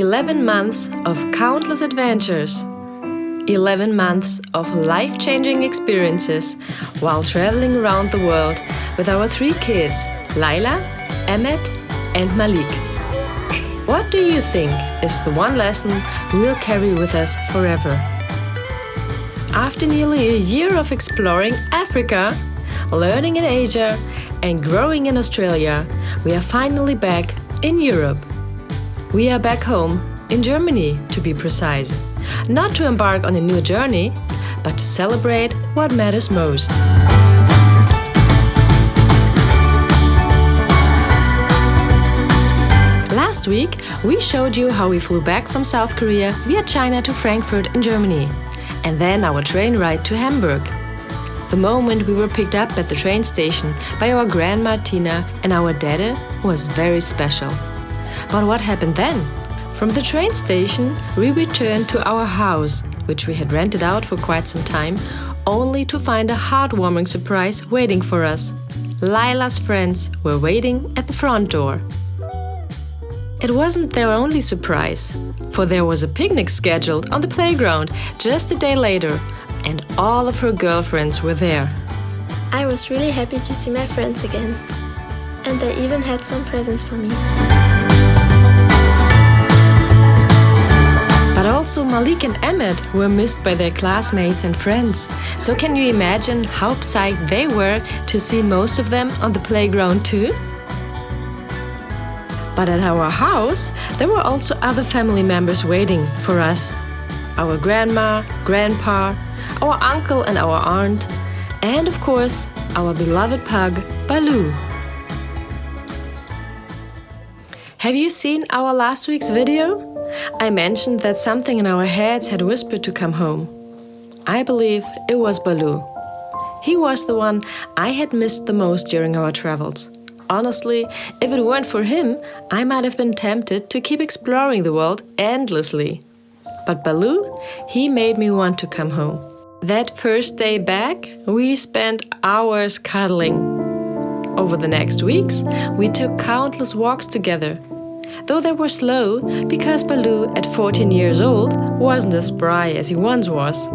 11 months of countless adventures. 11 months of life-changing experiences while traveling around the world with our 3 kids, Laila, Emmet and Malik. What do you think is the one lesson we'll carry with us forever? After nearly a year of exploring Africa, learning in Asia and growing in Australia, we are finally back in Europe. We are back home in Germany, to be precise. Not to embark on a new journey, but to celebrate what matters most. Last week, we showed you how we flew back from South Korea via China to Frankfurt in Germany, and then our train ride to Hamburg. The moment we were picked up at the train station by our grandma Tina and our daddy was very special. But what happened then? From the train station, we returned to our house, which we had rented out for quite some time, only to find a heartwarming surprise waiting for us. Laila's friends were waiting at the front door. It wasn't their only surprise, for there was a picnic scheduled on the playground just a day later, and all of her girlfriends were there. I was really happy to see my friends again, and they even had some presents for me. But also Malik and Emmet were missed by their classmates and friends. So can you imagine how psyched they were to see most of them on the playground too? But at our house, there were also other family members waiting for us. Our grandma, grandpa, our uncle and our aunt, and of course, our beloved pug, Baloo. Have you seen our last week's video? I mentioned that something in our heads had whispered to come home. I believe it was Baloo. He was the one I had missed the most during our travels. Honestly, if it weren't for him, I might have been tempted to keep exploring the world endlessly. But Baloo, he made me want to come home. That first day back, we spent hours cuddling. Over the next weeks, we took countless walks together. Though they were slow, because Baloo, at 14 years old, wasn't as spry as he once was.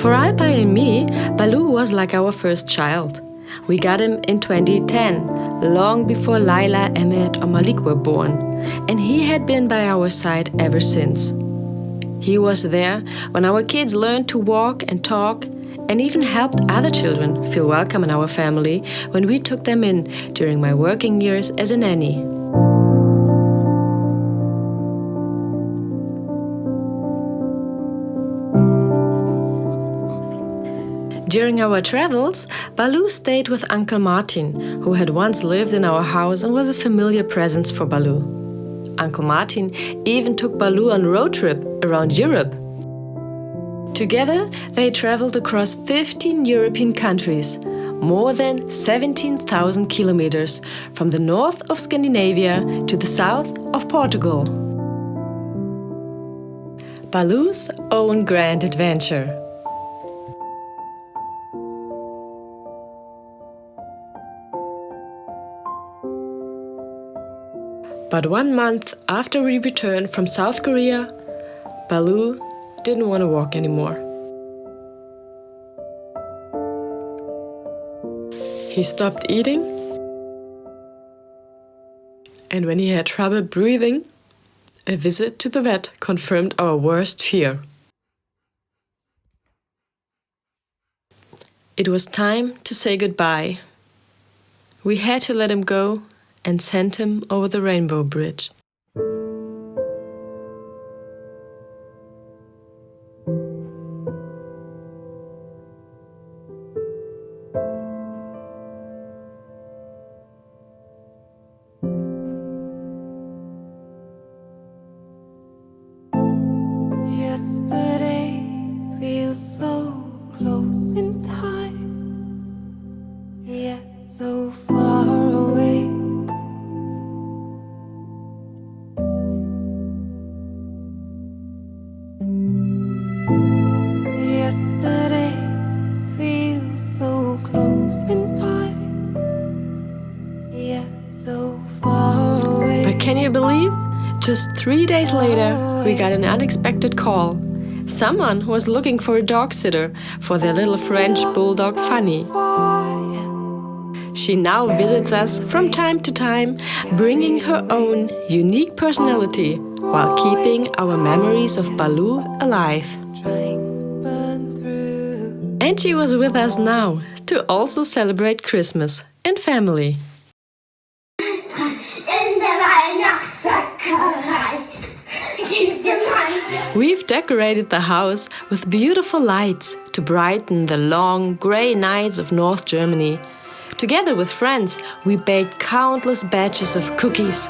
For Alpay and me, Baloo was like our first child. We got him in 2010, long before Laila, Emmet or Malik were born, and he had been by our side ever since. He was there when our kids learned to walk and talk, and even helped other children feel welcome in our family when we took them in during my working years as a nanny. During our travels, Baloo stayed with Uncle Martin, who had once lived in our house and was a familiar presence for Baloo. Uncle Martin even took Baloo on a road trip around Europe. Together, they traveled across 15 European countries, more than 17,000 kilometers from the north of Scandinavia to the south of Portugal. Baloo's own grand adventure. But 1 month after we returned from South Korea, Baloo didn't want to walk anymore. He stopped eating, and when he had trouble breathing, a visit to the vet confirmed our worst fear. It was time to say goodbye. We had to let him go and send him over the Rainbow Bridge. Yesterday feels so close in time, yet so far away. Yesterday feels so close in time, yet so far away. But can you you believe? Just 3 days later, we got an unexpected call. Someone who was looking for a dog sitter for their little French bulldog Fanny. She now visits us from time to time, bringing her own unique personality while keeping our memories of Baloo alive. And she was with us now to also celebrate Christmas in family. We've decorated the house with beautiful lights to brighten the long, grey nights of North Germany. Together with friends, we baked countless batches of cookies.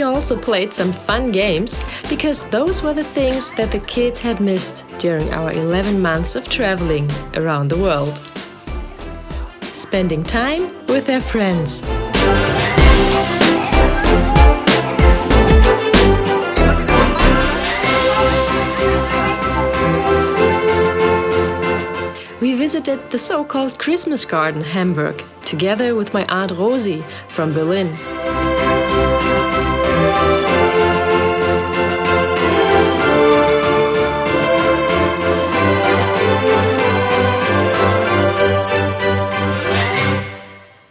Also played some fun games, because those were the things that the kids had missed during our 11 months of traveling around the world. Spending time with their friends. We visited the so-called Christmas garden Hamburg, together with my Aunt Rosie from Berlin.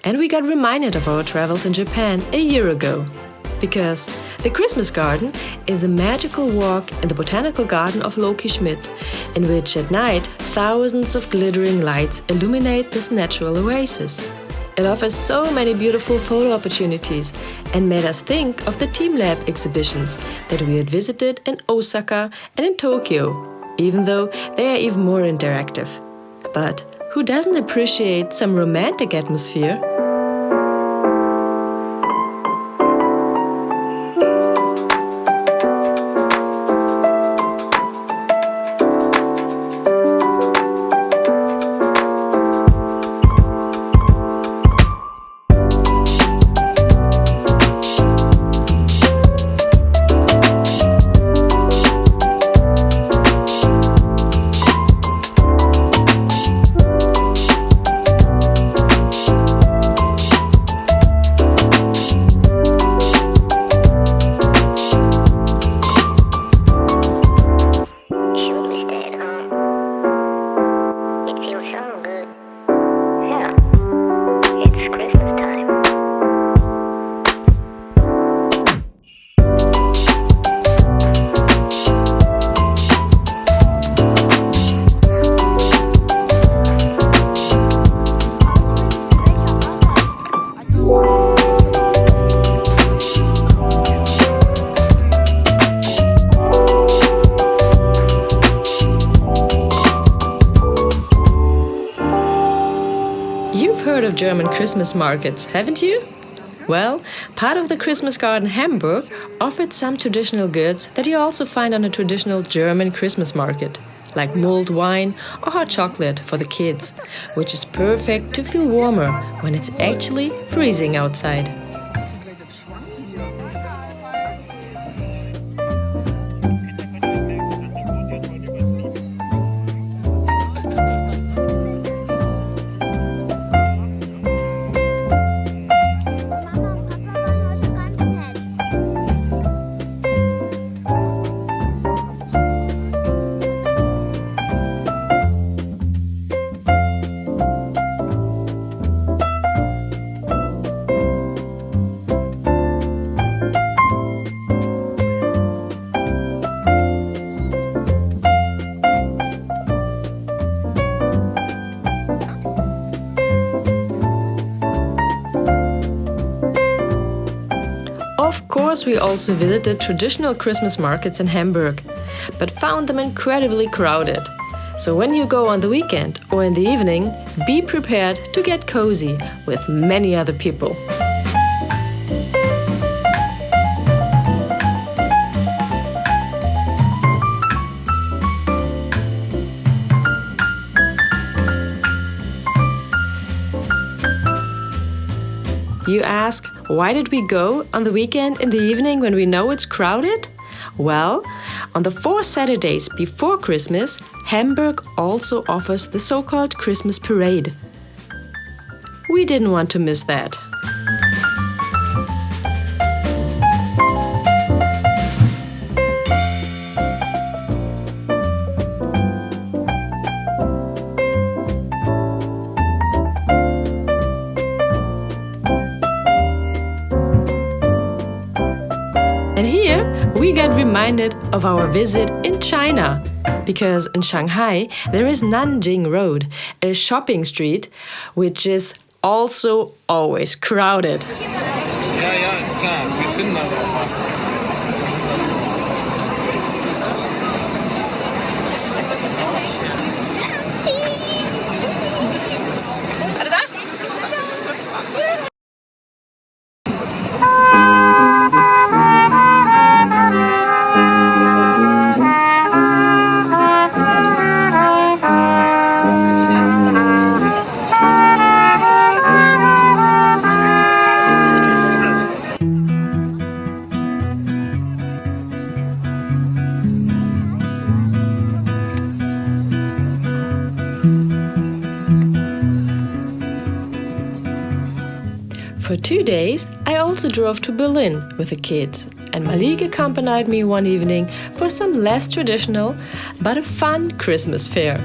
And we got reminded of our travels in Japan a year ago, because the Christmas garden is a magical walk in the botanical garden of Loki Schmidt, in which at night thousands of glittering lights illuminate this natural oasis. It offers so many beautiful photo opportunities and made us think of the Team Lab exhibitions that we had visited in Osaka and in Tokyo, even though they are even more interactive. But who doesn't appreciate some romantic atmosphere? You've heard of German Christmas markets, haven't you? Well, part of the Christmas garden Hamburg offered some traditional goods that you also find on a traditional German Christmas market, like mulled wine or hot chocolate for the kids, which is perfect to feel warmer when it's actually freezing outside. Of course, we also visited traditional Christmas markets in Hamburg, but found them incredibly crowded. So when you go on the weekend or in the evening, be prepared to get cozy with many other people. You ask, why did we go on the weekend in the evening when we know it's crowded? Well, on the 4 Saturdays before Christmas, Hamburg also offers the so-called Christmas parade. We didn't want to miss that. And here we get reminded of our visit in China, because in Shanghai there is Nanjing Road, a shopping street, which is also always crowded. Ja, ist klar. Wir finden aber auch was. For 2 days, I also drove to Berlin with the kids, and Malik accompanied me one evening for some less traditional but a fun Christmas fair.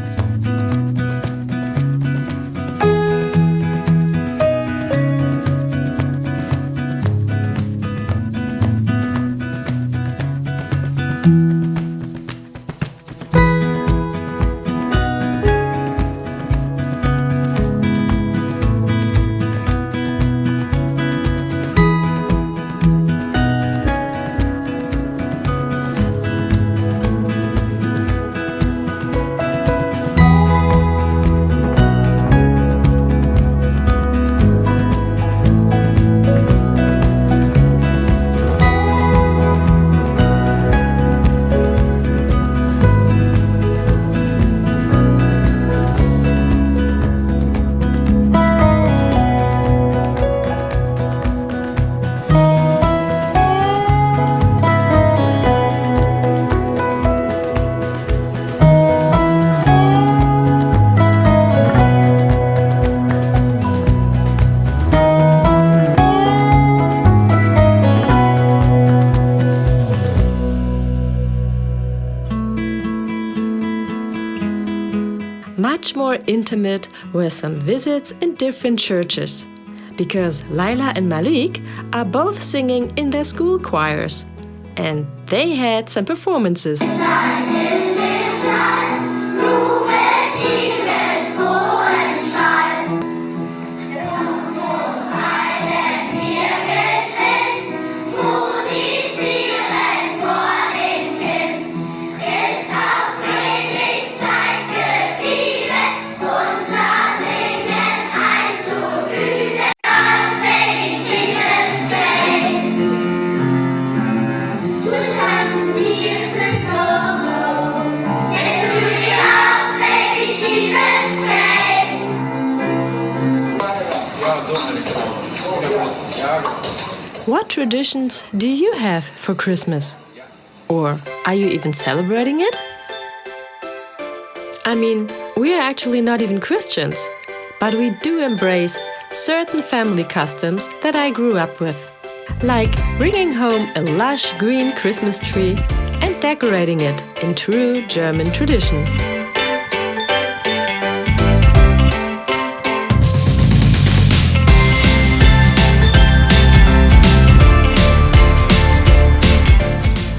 Much more intimate were some visits in different churches, because Laila and Malik are both singing in their school choirs, and they had some performances. What traditions do you have for Christmas? Or are you even celebrating it? I mean, we are actually not even Christians, but we do embrace certain family customs that I grew up with, like bringing home a lush green Christmas tree and decorating it in true German tradition.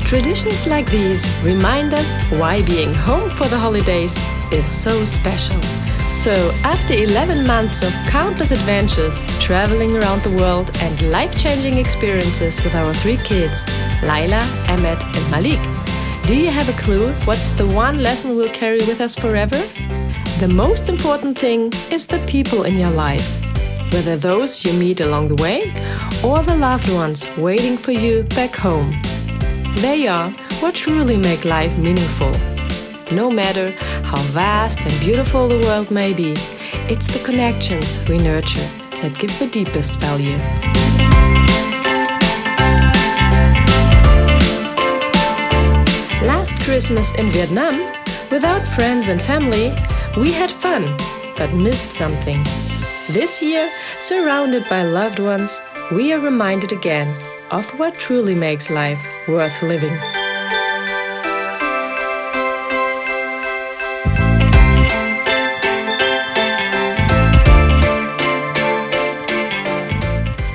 Traditions like these remind us why being home for the holidays is so special. So, after 11 months of countless adventures, traveling around the world and life-changing experiences with our 3 kids, Laila, Emmet and Malik, do you have a clue what's the one lesson we'll carry with us forever? The most important thing is the people in your life, whether those you meet along the way or the loved ones waiting for you back home. They are what truly make life meaningful. No matter how vast and beautiful the world may be, it's the connections we nurture that give the deepest value. Last Christmas in Vietnam, without friends and family, we had fun, but missed something. This year, surrounded by loved ones, we are reminded again of what truly makes life worth living.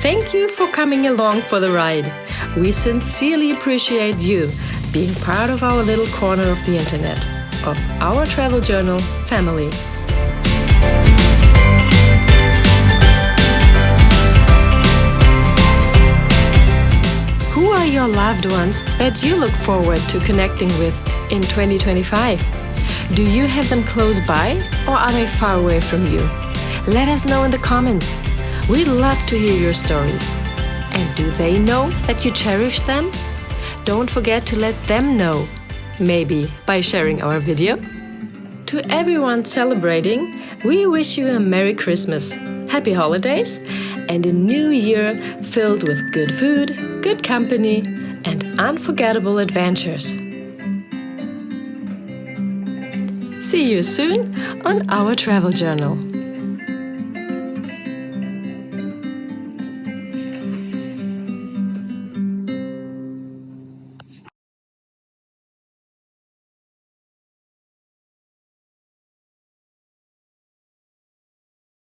Thank you for coming along for the ride. We sincerely appreciate you being part of our little corner of the internet, of our travel journal family. Who are your loved ones that you look forward to connecting with in 2025? Do you have them close by, or are they far away from you? Let us know in the comments. We'd love to hear your stories. And do they know that you cherish them? Don't forget to let them know, maybe by sharing our video. To everyone celebrating, we wish you a Merry Christmas, Happy Holidays, and a new year filled with good food, good company, and unforgettable adventures. See you soon on our travel journal.